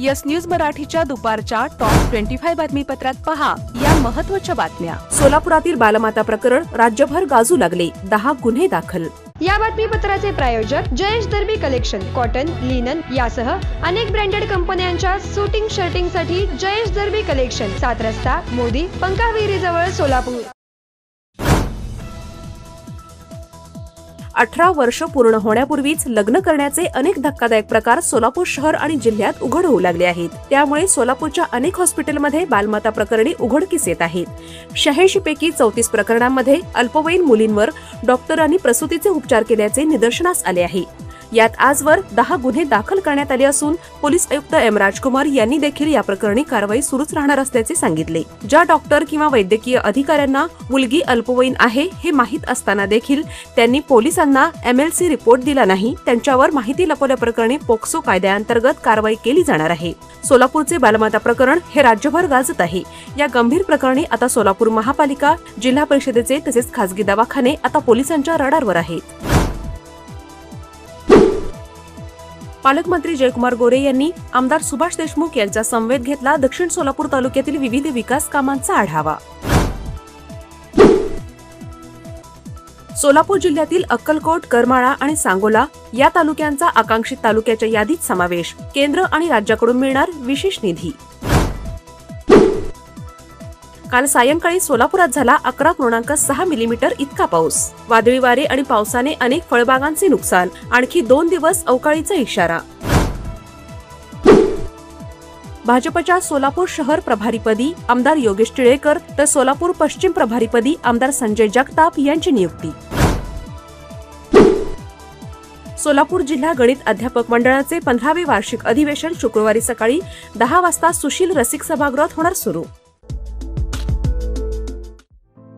Yes news मराठीच्या दुपारच्या top 25 बातमीपत्रात पहा या महत्त्वाच्या बातम्या। सोलापुरातील बालमाता प्रकरण राज्यभर गाजू लागले, 10 गुन्हे दाखल। या बातमीपत्राचे प्रायोजक जयेश दर्बी कलेक्शन, कॉटन, लिनन यासह अनेक ब्रँडेड कंपन्यांच्या शूटिंग शर्टिंगसाठी जयेश दर्बी कलेक्शन, 7 रस्ता मोदी पंकाविहिरी जवळ सोलापूर। 18 वर्ष पूर्ण होण्यापूर्वीच लग्न करण्याचे अनेक धक्कादायक प्रकार सोलापूर शहर आणि जिल्ह्यात उघड होऊ लागले आहेत। त्यामुळे सोलापूरच्या अनेक हॉस्पिटलमध्ये बालमाता प्रकरणी उघडकीस येत आहेत। 86 पैकी 34 प्रकरणांमध्ये अल्पवयीन मुलींवर डॉक्टरांनी प्रसूतीचे उपचार केल्याचे निदर्शनास आले आहे। यात आजवर 10 गुन्हे दाखल करण्यात आले असून पोलीस आयुक्त एम राजकुमार यांनी देखील या प्रकरणी कारवाई सुरूच राहणार असल्याचे सांगितले। ज्या डॉक्टर किंवा वैद्यकीय अधिकाऱ्यांना मुलगी अल्पवयीन आहे हे माहीत असताना देखील त्यांनी पोलिसांना MLC रिपोर्ट दिला नाही, त्यांच्यावर माहिती लपवल्याप्रकरणी पोक्सो कायद्याअंतर्गत कारवाई केली जाणार आहे। सोलापूरचे बालमाता प्रकरण हे राज्यभर गाजत आहे। या गंभीर प्रकरणी आता सोलापूर महापालिका, जिल्हा परिषदेचे तसेच खासगी दवाखाने आता पोलिसांच्या रडारवर आहेत। पालकमंत्री जयकुमार गोरे यांनी आमदार सुभाष देशमुख यांचा समवेत घेतला। दक्षिण सोलापूर तालुक्यातील विविध विकास कामांचा आढावा। सोलापूर जिल्ह्यातील अक्कलकोट, करमाळा आणि सांगोला या तालुक्यांचा आकांक्षित तालुक्याच्या यादीत समावेश। केंद्र आणि राज्याकडून मिळणार विशेष निधी। काल सायंकाळी सोलापुरात झाला 11.6 मिलीमीटर इतका पाऊस। वादळी वारे आणि पावसाने अनेक फळबागांचे नुकसान, आणखी 2 दिवस अवकाळीचा इशारा। भाजपच्या सोलापूर शहर प्रभारीपदी आमदार योगेश टिळेकर तर सोलापूर पश्चिम प्रभारीपदी आमदार संजय जगताप यांची नियुक्ती। सोलापूर जिल्हा गणित अध्यापक मंडळाचे 15वे वार्षिक अधिवेशन शुक्रवारी सकाळी 10 वाजता सुशील रसिक सभागृहात होणार सुरू।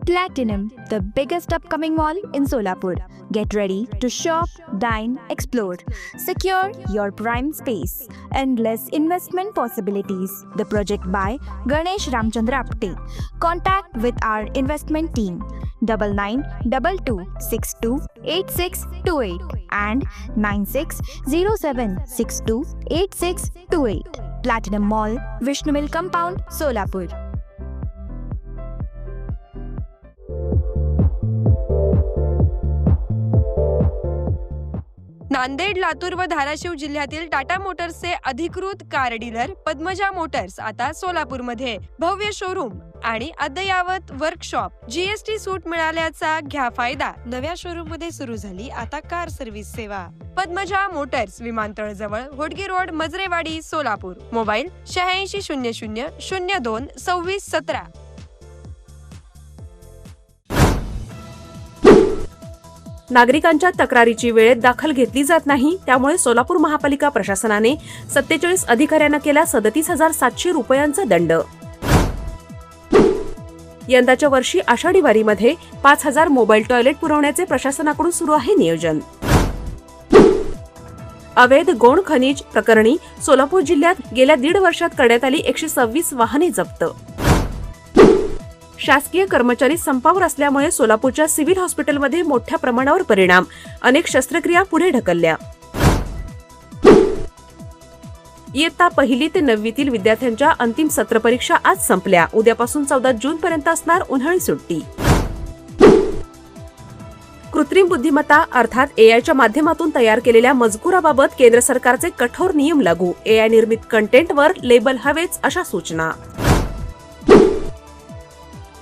Platinum, the biggest upcoming mall in Solapur. Get ready to shop, dine, explore. Secure your prime space. Endless investment possibilities. The project by Ganesh Ramchandra Apte. Contact with our investment team 9922628628 and 9607628628. Platinum Mall, Vishnu Mill Compound, Solapur. Nanded, Latur व धाराशिव जिल्ह्यातील टाटा मोटर्सचे अधिकृत car dealer Padmaja Motors आता सोलापूरमध्ये भव्य showroom आणि अद्ययावत workshop. GST सूट मिळाल्याचा घ्या फायदा। नव्या शोरूम मध्ये सुरू झाली आता कार सर्व्हिस सेवा। पद्मजा मोटर्स, विमानतळ जवळ, होडगी रोड, मजरेवाडी, सोलापूर। मोबाईल 8600022617। नागरिकांच्या तक्रारीची वेळेत दखल घेतली जात नाही, त्यामुळे सोलापूर महापालिका प्रशासनाने 47 अधिकाऱ्यांना केला 37,700 रुपयांचा दंड। यंदाच्या वर्षी आषाढी वारीमध्ये 5,000 मोबाईल टॉयलेट पुरवण्याचे प्रशासनाकडून सुरू आहे नियोजन। अवैध गौण खनिज प्रकरणी सोलापूर जिल्ह्यात गेल्या 1.5 वर्षात करण्यात आली 126 वाहने जप्त। शासकीय कर्मचारी संपावर असल्यामुळे सोलापूरच्या सिव्हिल हॉस्पिटलमध्ये मोठ्या प्रमाणावर परिणाम, अनेक शस्त्रक्रिया पुढे ढकलल्या। इयत्ता 1ली ते 9वीतील विद्यार्थ्यांच्या अंतिम सत्र परीक्षा आज संपल्या। उद्यापासून 14 जून पर्यंत असणार उन्हाळी सुट्टी। कृत्रिम बुद्धिमत्ता अर्थात AIच्या माध्यमातून तयार केलेल्या मजकुराबाबत केंद्र सरकारचे कठोर नियम लागू। AI निर्मित कंटेंटवर लेबल हवेच अशा सूचना।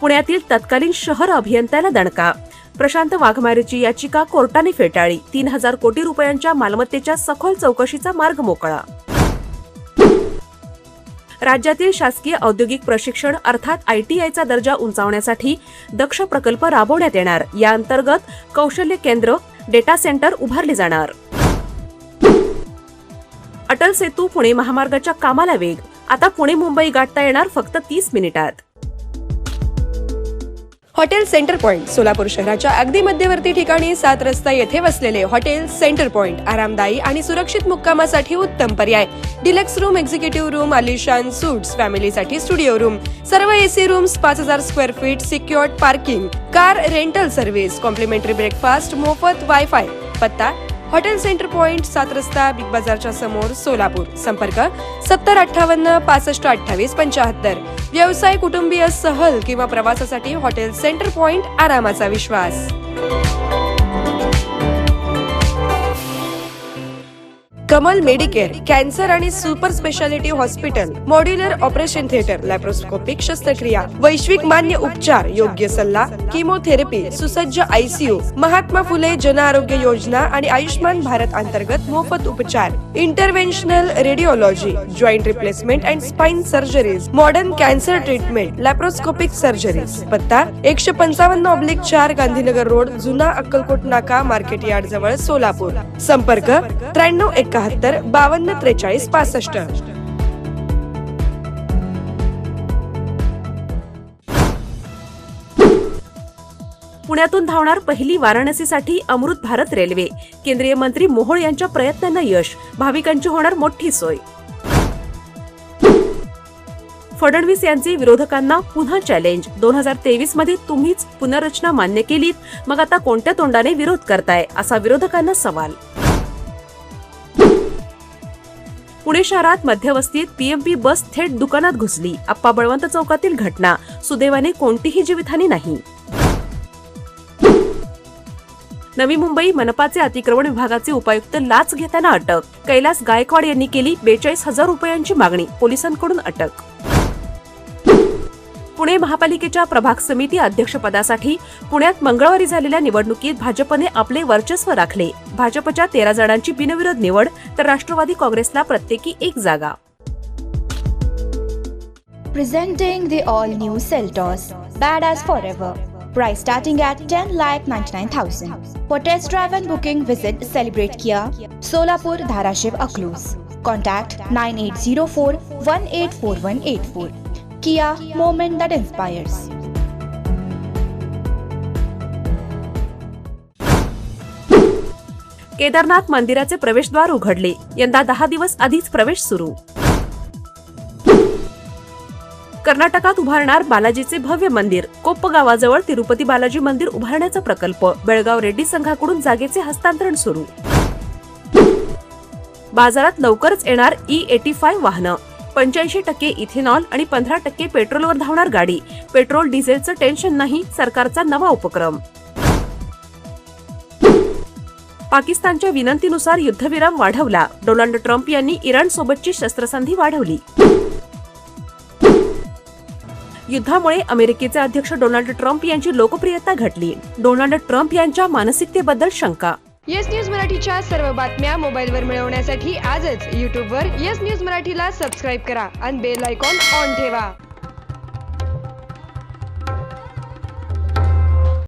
पुण्यातील तत्कालीन शहर अभियंत्याला दणका। प्रशांत वाघमारेची याचिका कोर्टाने फेटाळली। 3,000 कोटी रुपयांच्या मालमत्तेच्या सखोल चौकशीचा मार्ग मोकळा। राज्यातील शासकीय औद्योगिक प्रशिक्षण अर्थात ITIचा दर्जा उंचावण्यासाठी दक्ष प्रकल्प राबवण्यात येणार। या अंतर्गत कौशल्य केंद्र, डेटा सेंटर उभारले जाणार। अटल सेतू पुणे महामार्गाच्या कामाला वेग। आता पुणे मुंबई गाठता येणार फक्त 30 मिनिटात। हॉटेल सेंटर पॉइंट, सोलापूर शहराच्या अगदी मध्यवर्ती ठिकाणी 7 रस्ता येथे वसलेले हॉटेल सेंटर पॉइंट आरामदायी आणि सुरक्षित मुक्कामासाठी उत्तम पर्याय। डिलक्स रूम, एक्झिक्युटिव्ह रूम, आलिशान सूट्स, फॅमिलीसाठी स्टुडिओ रूम, सर्व AC rooms, 5,000 square feet, secured parking, car rental service, complimentary breakfast, मोफत वायफाय। पत्ता हॉटेल सेंटर पॉइंट 7 रस्ता बिग बाजारच्या समोर सोलापूर. संपर्क 7058 6528 75. व्यवसाय, कुटुंबीय, सहल किंवा प्रवासासाठी हॉटेल सेंटर पॉइंट आरामाचा विश्वास. कमल मेडिकेअर कॅन्सर आणि super speciality hospital, modular operation theatre, laparoscopic शस्त्रक्रिया, वैश्विक मान्य उपचार, योग्य सल्ला, किमोथेरपी, सुसज्ज ICU, महात्मा फुले जन आरोग्य योजना आणि आयुष्मान भारत अंतर्गत मोफत उपचार, interventional radiology, joint replacement and spine surgeries, modern cancer treatment, laparoscopic surgeries. पत्ता 155/4 गांधीनगर रोड, जुना अक्कलकोट नाका, मार्केट यार्ड जवळ, सोलापूर. संपर्क 9371 52 43 65. पुण्यातून धावणार पहिली वाराणसीसाठी अमृत भारत रेल्वे. केंद्रीय मंत्री मोहोळ यांच्या प्रयत्नांना यश, भाविकांची होणार मोठी सोय. फडणवीस यांचे विरोधकांना पुन्हा चॅलेंज. 2023 मध्ये तुम्हीच पुनर्रचना मान्य केलीत, मग आता कोणत्या तोंडाने विरोध करताय, असा विरोधकांना सवाल. पुणे शहरात मध्यवस्तीत PMP बस थेट दुकानात घुसली. आप्पा बळवंत चौकातील घटना. सुदैवाने कोणतीही जीवितहानी नाही. नवी मुंबई मनपाचे अतिक्रमण विभागाचे उपायुक्त लाच घेताना अटक. कैलास गायकवाड यांनी केली 42,000 रुपयांची मागणी. पोलिसांकडून अटक. पुणे महापालिकेच्या प्रभाग समिती अध्यक्षपदासाठी पुण्यात मंगळवारी झालेल्या निवडणुकीत भाजपने आपले वर्चस्व राखले. भाजपच्या 13 जणांची बिनविरोध निवड, तर राष्ट्रवादी काँग्रेसला प्रत्येकी 1 जागा. Presenting the all-new Seltos, badass forever. Price starting at 10,99,000. For test drive and booking, visit Celebrate Kia, Solapur, Dharashiv, Aklus. Contact 9804-184184. Kia, moment that inspires. Kedarnath मंदिराचे प्रवेशद्वार उघडले. यंदा 10 दिवस आधीच प्रवेश सुरू. कर्नाटकात उभारणार बालाजीचे भव्य मंदिर. कोप्प गावाजवळ तिरुपती बालाजी मंदिर उभारण्याचा प्रकल्प. बेळगाव रेड्डी संघाकडून जागेचे हस्तांतरण सुरू. बाजारात लवकरच येणार E85 वाहनं. 85% इथेनॉल आणि 15% पेट्रोलवर धावणार गाडी. पेट्रोल डिझेलचं टेन्शन नाही, सरकारचा नवा उपक्रम. पाकिस्तानच्या विनंतीनुसार युद्धविराम वाढवला. डोनाल्ड ट्रम्प यांनी इराणसोबतची शस्त्रसंधी वाढवली. युद्धामुळे अमेरिकेचे अध्यक्ष डोनाल्ड ट्रम्प यांची लोकप्रियता घटली. डोनाल्ड ट्रम्प यांच्या मानसिकतेबद्दल शंका. येस न्यूज मराठीच्या सर्व बातम्या मोबाईलवर मिळवण्यासाठी आजच YouTubeवर येस न्यूज मराठीला सबस्क्राईब करा आणि बेल आयकॉन ऑन ठेवा.